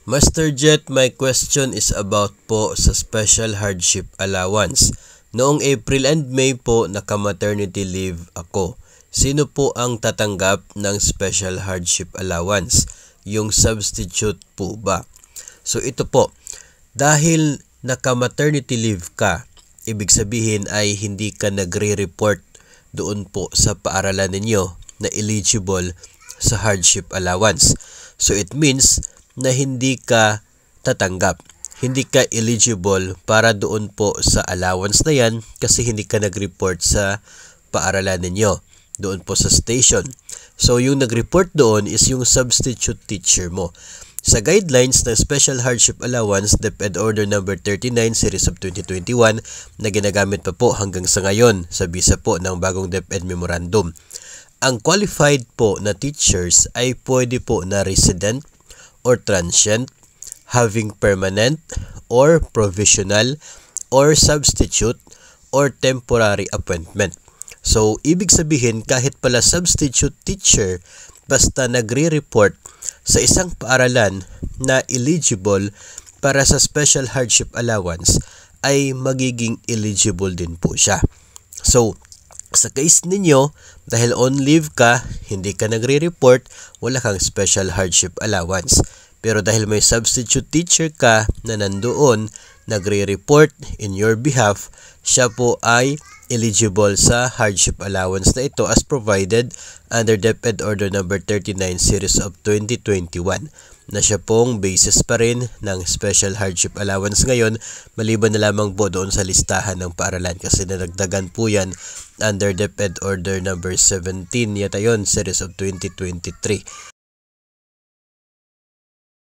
Master Jet, my question is about po sa Special Hardship Allowance. Noong April and May po, naka-maternity leave ako. Sino po ang tatanggap ng Special Hardship Allowance? Yung substitute po ba? So ito po, dahil naka-maternity leave ka, ibig sabihin ay hindi ka nagre-report doon po sa paaralan ninyo na eligible sa hardship allowance. So it means na hindi ka tatanggap. Hindi ka eligible para doon po sa allowance na yan kasi hindi ka nag-report sa paaralan ninyo, doon po sa station. So yung nag-report doon is yung substitute teacher mo. Sa guidelines ng Special Hardship Allowance, DepEd Order No. 39 Series of 2021 na ginagamit pa po hanggang sa ngayon sa bisa po ng bagong DepEd Memorandum. Ang qualified po na teachers ay pwede po na resident or transient, having permanent or provisional or substitute or temporary appointment. So, ibig sabihin kahit pala substitute teacher, basta nagre-report sa isang paaralan na eligible para sa Special Hardship Allowance, ay magiging eligible din po siya. So, sa case ninyo, dahil on leave ka, hindi ka nagre-report, wala kang Special Hardship Allowance. Pero dahil may substitute teacher ka na nandoon, nagre-report in your behalf, siya po ay eligible sa hardship allowance na ito as provided under DepEd Order No. 39 Series of 2021 na siya pong basis pa rin ng Special Hardship Allowance ngayon, maliban na lamang po doon sa listahan ng paaralan kasi nadagdagan po yan under DepEd Order No. 17 yata yun, Series of 2023.